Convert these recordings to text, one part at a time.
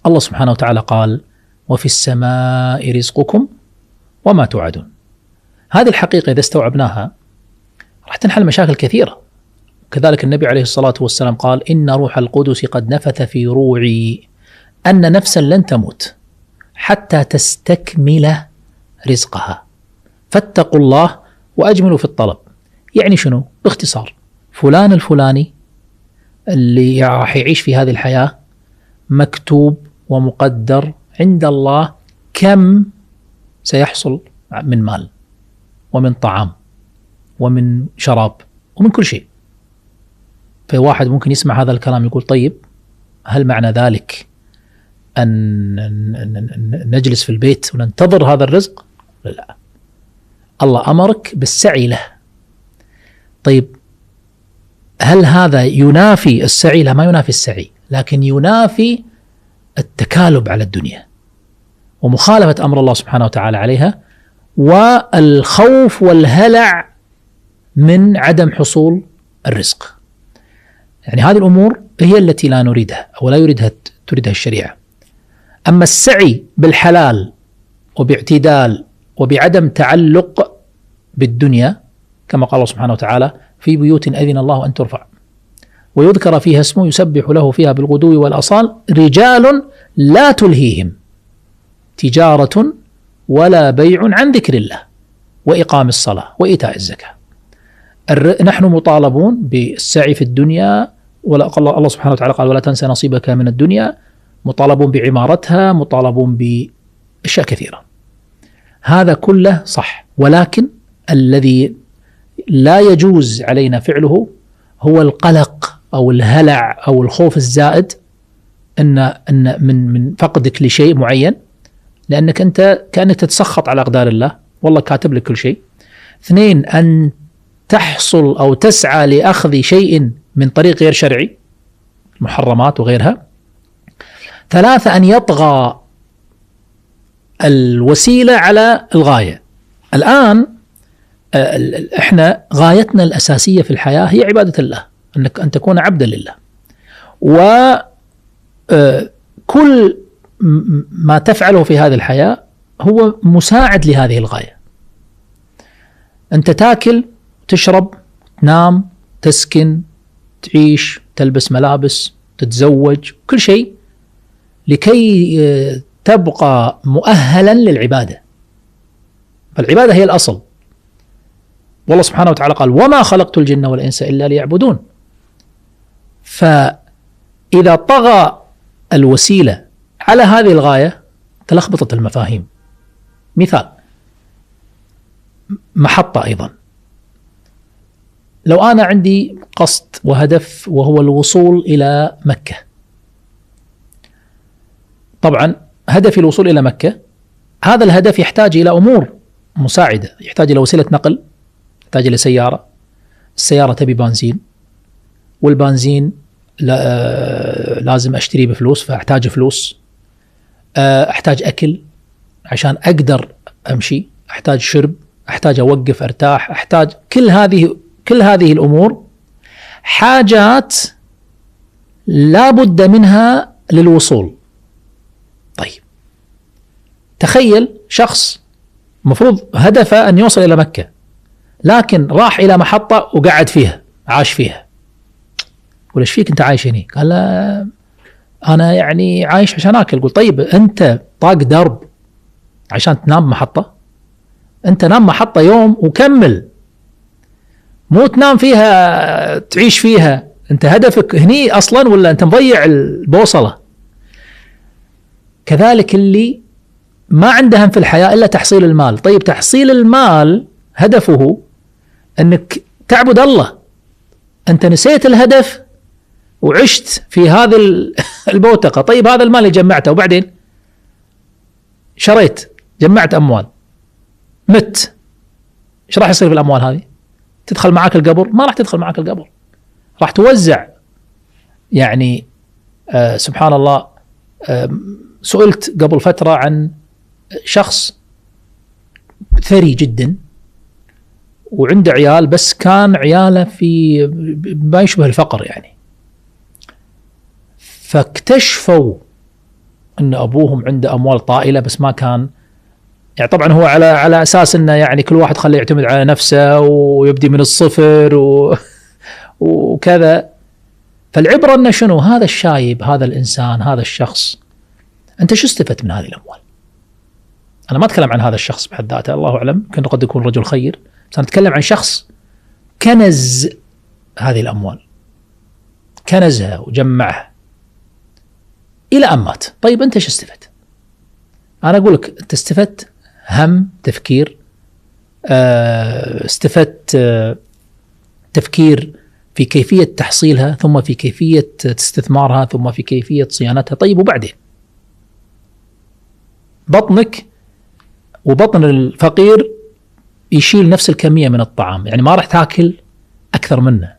الله سبحانه وتعالى قال: وفي السماء رزقكم وما توعدون. هذه الحقيقة إذا استوعبناها راح تنحل مشاكل كثيرة. كذلك النبي عليه الصلاة والسلام قال: إن روح القدس قد نفث في روعي أن نفسا لن تموت حتى تستكمل رزقها فاتقوا الله وأجملوا في الطلب. يعني شنو؟ باختصار، فلان الفلاني اللي راح يعيش في هذه الحياة مكتوب ومقدر عند الله كم سيحصل من مال ومن طعام ومن شراب ومن كل شيء. فواحد ممكن يسمع هذا الكلام يقول: طيب هل معنى ذلك أن نجلس في البيت وننتظر هذا الرزق؟ لا، الله أمرك بالسعي له. طيب هل هذا ينافي السعي؟ لا، ما ينافي السعي، لكن ينافي التكالب على الدنيا ومخالفة أمر الله سبحانه وتعالى عليها، والخوف والهلع من عدم حصول الرزق. يعني هذه الأمور هي التي لا نريدها أو لا تريدها الشريعة. أما السعي بالحلال وباعتدال وبعدم تعلق بالدنيا، كما قال الله سبحانه وتعالى: في بيوت أذن الله أن ترفع ويذكر فيها اسمه يسبح له فيها بالغدو والأصال رجال لا تلهيهم تجارة ولا بيع عن ذكر الله وإقام الصلاة وإيتاء الزكاة. نحن مطالبون بالسعي في الدنيا، الله سبحانه وتعالى قال: ولا تنسى نصيبك من الدنيا. مطالبون بعمارتها، مطالبون بأشياء كثيرة. هذا كله صح، ولكن الذي لا يجوز علينا فعله هو القلق أو الهلع أو الخوف الزائد إن من فقدك لشيء معين، لأنك أنت كأنك تتسخط على أقدار الله، والله كاتب لك كل شيء. 2، أن تحصل أو تسعى لأخذ شيء من طريق غير شرعي، محرمات وغيرها. 3، أن يطغى الوسيلة على الغاية. الآن احنا غايتنا الأساسية في الحياة هي عبادة الله، أن تكون عبدا لله، وكل ما تفعله في هذه الحياة هو مساعد لهذه الغاية. أنت تاكل، تشرب، تنام، تسكن، تعيش، تلبس ملابس، تتزوج، كل شيء لكي تبقى مؤهلا للعبادة. فالعبادة هي الأصل. والله سبحانه وتعالى قال: وما خلقت الجن والإنس إلا ليعبدون. فإذا طغى الوسيلة على هذه الغاية تلخبطت المفاهيم. مثال، محطة أيضا، لو أنا عندي قصد وهدف وهو الوصول إلى مكة، طبعا هدفي الوصول إلى مكة، هذا الهدف يحتاج إلى أمور مساعدة، يحتاج إلى وسيلة نقل، يحتاج إلى سيارة، السيارة تبي بنزين، والبنزين لازم أشتري بفلوس، فأحتاج فلوس، أحتاج أكل عشان أقدر أمشي، أحتاج شرب، أحتاج أوقف أرتاح، أحتاج كل هذه الأمور حاجات لا بد منها للوصول. طيب تخيل شخص مفروض هدفه أن يوصل إلى مكة، لكن راح إلى محطة وقعد فيها، عاش فيها. ولا فيك أنت عايش هني؟ قال: لا أنا يعني عايش عشان أكل. قل: طيب أنت طاق درب عشان تنام محطة؟ أنت نام محطة يوم وكمل، مو تنام فيها تعيش فيها. أنت هدفك هني أصلا ولا أنت مضيع البوصلة؟ كذلك اللي ما عندهم في الحياة إلا تحصيل المال. طيب تحصيل المال هدفه أنك تعبد الله، أنت نسيت الهدف وعشت في هذه البوتقة. طيب هذا المال اللي جمعته وبعدين شريت، جمعت أموال، مت، إيش راح يصير في الأموال هذه؟ تدخل معاك القبر؟ ما راح تدخل معاك القبر، راح توزع. يعني سبحان الله، سئلت قبل فترة عن شخص ثري جدا وعنده عيال، بس كان عياله في ما يشبه الفقر يعني. فاكتشفوا أن أبوهم عنده أموال طائلة بس ما كان، يعني طبعا هو على أساس أنه يعني كل واحد خليه يعتمد على نفسه ويبدي من الصفر وكذا. فالعبرة أنه شنو هذا الشايب، هذا الإنسان، هذا الشخص، أنت شو استفدت من هذه الأموال؟ أنا ما أتكلم عن هذا الشخص بحد ذاته، الله أعلم قد يكون رجل خير، بس أنا أتكلم عن شخص كنز هذه الأموال، كنزها وجمعها إلى أن مات. طيب أنت شو استفدت؟ أنا أقول لك أنت استفدت هم، تفكير، استفدت تفكير في كيفية تحصيلها، ثم في كيفية استثمارها، ثم في كيفية صيانتها. طيب وبعدين بطنك وبطن الفقير يشيل نفس الكمية من الطعام، يعني ما راح تاكل أكثر منه،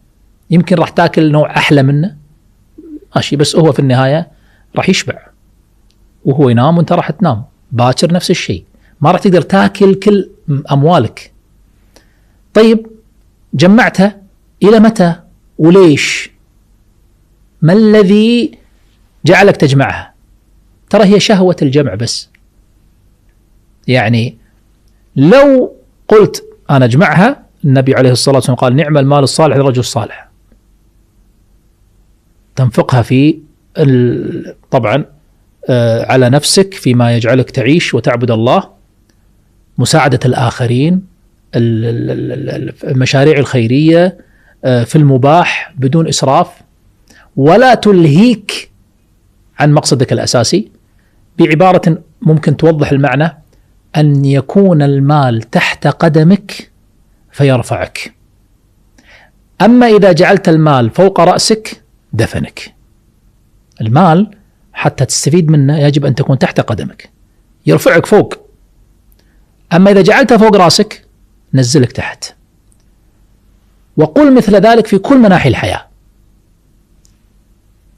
يمكن راح تاكل نوع أحلى منه ماشي، بس هو في النهاية راح يشبع وهو ينام وانت راح تنام باكر، نفس الشيء، ما راح تقدر تاكل كل أموالك. طيب جمعتها إلى متى وليش؟ ما الذي جعلك تجمعها؟ ترى هي شهوة الجمع بس. يعني لو قلت أنا أجمعها، النبي عليه الصلاة والسلام قال نعم المال الصالح للرجل الصالح، تنفقها في طبعا على نفسك فيما يجعلك تعيش وتعبد الله، مساعدة الآخرين، المشاريع الخيرية، في المباح بدون إسراف، ولا تلهيك عن مقصدك الأساسي. بعبارة ممكن توضح المعنى، أن يكون المال تحت قدمك فيرفعك. أما إذا جعلت المال فوق رأسك دفنك. المال حتى تستفيد منه يجب أن تكون تحت قدمك، يرفعك فوق. أما إذا جعلته فوق رأسك نزلك تحت. وقل مثل ذلك في كل مناحي الحياة،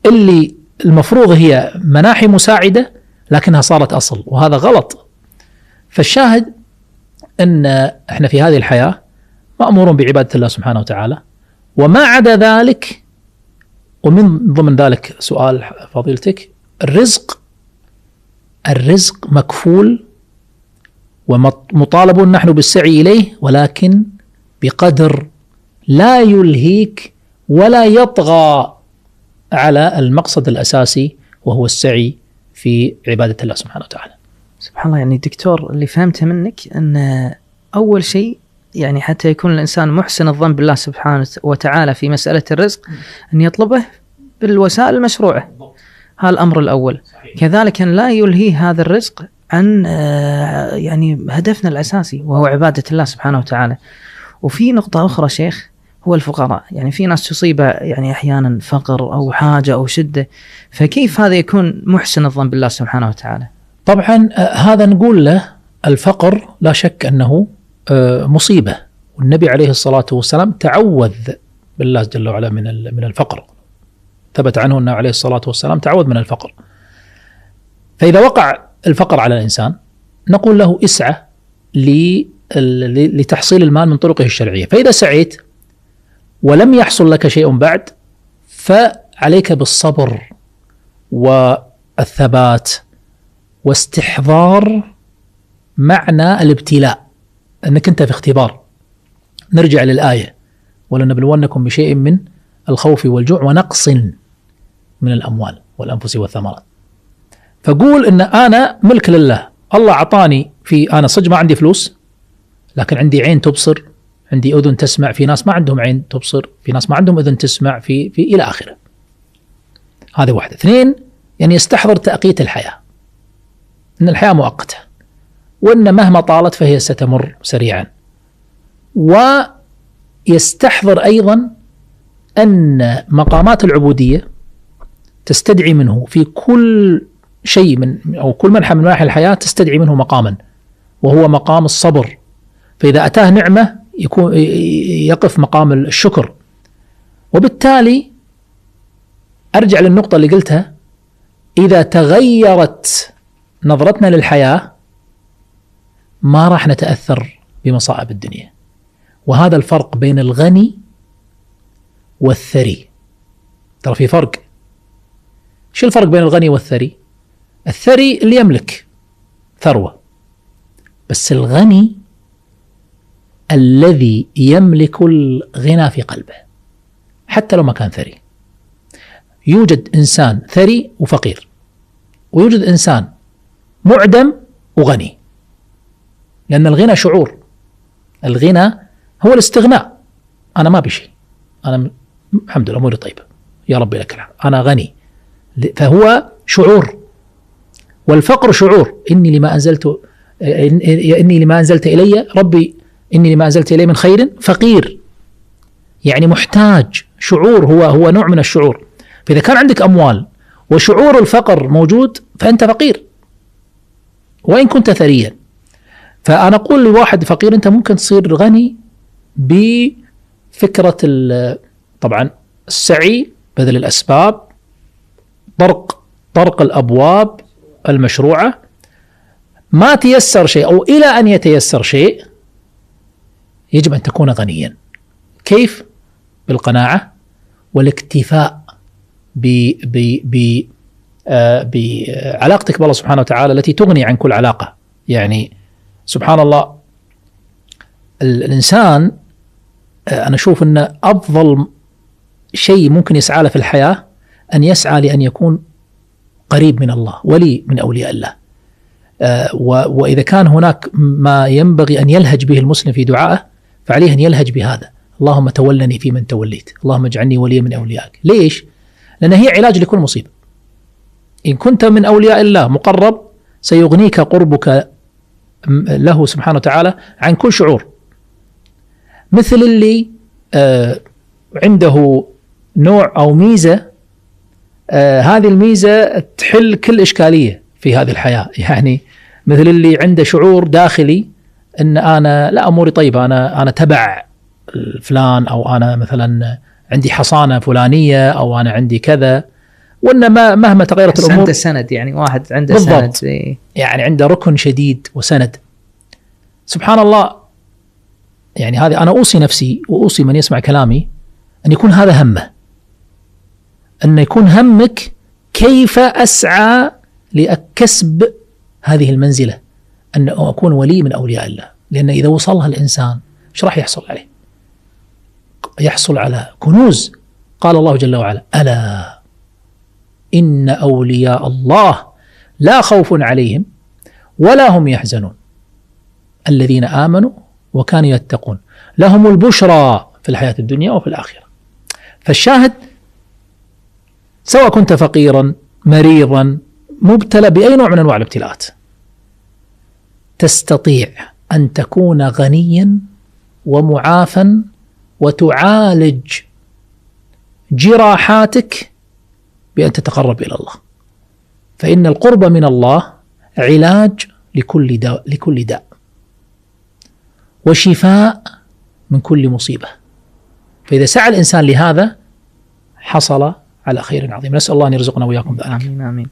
اللي المفروض هي مناحي مساعدة لكنها صارت أصل، وهذا غلط. فالشاهد أن احنا في هذه الحياة مأمورون بعبادة الله سبحانه وتعالى، وما عدا ذلك. ومن ضمن ذلك سؤال فضيلتك، الرزق مكفول ومطالب نحن بالسعي إليه، ولكن بقدر لا يلهيك ولا يطغى على المقصد الأساسي وهو السعي في عبادة الله سبحانه وتعالى. سبحان الله. يعني دكتور اللي فهمته منك أن أول شيء يعني حتى يكون الإنسان محسن الظن بالله سبحانه وتعالى في مسألة الرزق أن يطلبه بالوسائل المشروعة، هذا الأمر الأول. كذلك أن لا يلهي هذا الرزق عن يعني هدفنا الأساسي وهو عبادة الله سبحانه وتعالى. وفي نقطة أخرى شيخ، هو الفقراء. يعني في ناس تصيب يعني أحيانا فقر أو حاجة أو شدة، فكيف هذا يكون محسن الظن بالله سبحانه وتعالى؟ طبعا هذا نقول له الفقر لا شك أنه مصيبة، والنبي عليه الصلاة والسلام تعوذ بالله جل وعلا من الفقر، ثبت عنه أنه عليه الصلاة والسلام تعوذ من الفقر. فإذا وقع الفقر على الإنسان نقول له اسعى لتحصيل المال من طرقه الشرعية. فإذا سعيت ولم يحصل لك شيء بعد، فعليك بالصبر والثبات واستحضار معنى الابتلاء، أنك أنت في اختبار. نرجع للآية ولنبلونكم بشيء من الخوف والجوع ونقص من الأموال والأنفس والثمرات. فقول إن أنا ملك لله، الله عطاني، أنا صدق ما عندي فلوس لكن عندي عين تبصر، عندي أذن تسمع. في ناس ما عندهم عين تبصر، في ناس ما عندهم أذن تسمع، في إلى آخره. هذا واحد. اثنين، يعني يستحضر تأقيت الحياة، إن الحياة مؤقتة، وإن مهما طالت فهي ستمر سريعا. ويستحضر أيضا أن مقامات العبودية تستدعي منه في كل شيء أو كل منحى من مناحي الحياة تستدعي منه مقاما، وهو مقام الصبر. فإذا أتاه نعمة يقف مقام الشكر. وبالتالي أرجع للنقطة اللي قلتها، إذا تغيرت نظرتنا للحياة ما راح نتأثر بمصائب الدنيا. وهذا الفرق بين الغني والثري. ترى في فرق. شو الفرق بين الغني والثري؟ الثري اللي يملك ثروة، بس الغني الذي يملك الغنى في قلبه حتى لو ما كان ثري. يوجد إنسان ثري وفقير، ويوجد إنسان معدم وغني، لأن الغنى شعور. الغنى هو الاستغناء، أنا ما بشيء، أنا الحمد لله أموري طيبة يا ربي لك الحمد، أنا غني، فهو شعور. والفقر شعور، إني لما أنزلت إلي ربي، إني لما أنزلت إلي من خير فقير، يعني محتاج. شعور هو نوع من الشعور. فإذا كان عندك أموال وشعور الفقر موجود فأنت فقير وإن كنت ثريا. فأنا أقول لواحد فقير أنت ممكن تصير غني بفكرة طبعا السعي، بذل الأسباب، طرق الأبواب المشروعة. ما تيسر شيء أو إلى أن يتيسر شيء يجب أن تكون غنيا. كيف؟ بالقناعة والاكتفاء بعلاقتك بالله سبحانه وتعالى التي تغني عن كل علاقة. يعني سبحان الله، الإنسان أنا أشوف أن أفضل شيء ممكن يسعى له في الحياة أن يسعى لأن يكون قريب من الله، ولي من أولياء الله. وإذا كان هناك ما ينبغي أن يلهج به المسلم في دعائه فعليه أن يلهج بهذا: اللهم تولني في من توليت، اللهم اجعلني وليا من أوليائك. ليش؟ لأن هي علاج لكل مصيبة. إن كنت من أولياء الله مقرب سيغنيك قربك له سبحانه وتعالى عن كل شعور. مثل اللي عنده نوع أو ميزة، هذه الميزة تحل كل إشكالية في هذه الحياة. يعني مثل اللي عنده شعور داخلي أن أنا لا أموري طيبة، أنا تبع فلان، أو أنا مثلا عندي حصانة فلانية، أو أنا عندي كذا، وأن مهما تغيرت الأمور عنده سند. يعني واحد عنده بالضبط. سند، يعني عنده ركن شديد وسند. سبحان الله. يعني هذه أنا أوصي نفسي وأوصي من يسمع كلامي أن يكون هذا همه، أن يكون همك كيف أسعى لأكسب هذه المنزلة، أن أكون ولي من أولياء الله. لأن إذا وصلها الإنسان إيش راح يحصل عليه؟ يحصل على كنوز. قال الله جل وعلا: ألا إن أولياء الله لا خوف عليهم ولا هم يحزنون الذين آمنوا وكانوا يتقون لهم البشرى في الحياة الدنيا وفي الآخرة. فالشاهد، سواء كنت فقيرا، مريضا، مبتلى بأي نوع من أنواع الابتلاءات، تستطيع أن تكون غنيا ومعافا وتعالج جراحاتك بأن تتقرب إلى الله. فإن القرب من الله علاج لكل داء وشفاء من كل مصيبة. فإذا سعى الإنسان لهذا حصل على خير عظيم. نسأل الله أن يرزقنا وإياكم ذلك. آمين آمين.